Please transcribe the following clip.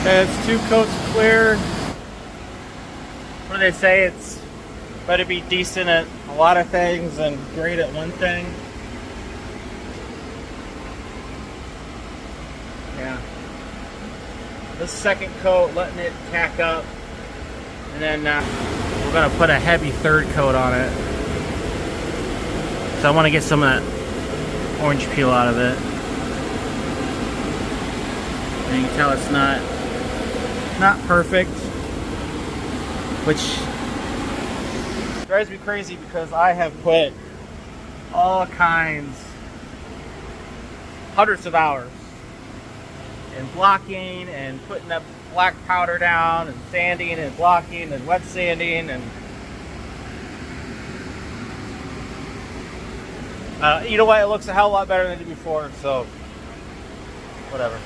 And it's 2 coats clear. What do they say? It's better be decent at a lot of things and great at one thing. Yeah. This second coat, letting it tack up. And then we're going to put a heavy third coat on it. So I want to get some of that orange peel out of it. And you can tell it's not perfect, which drives me crazy because I have put all kinds hundreds of hours in blocking and putting that black powder down and sanding and blocking and wet sanding and you know what, it looks a hell of a lot better than it did before, so whatever.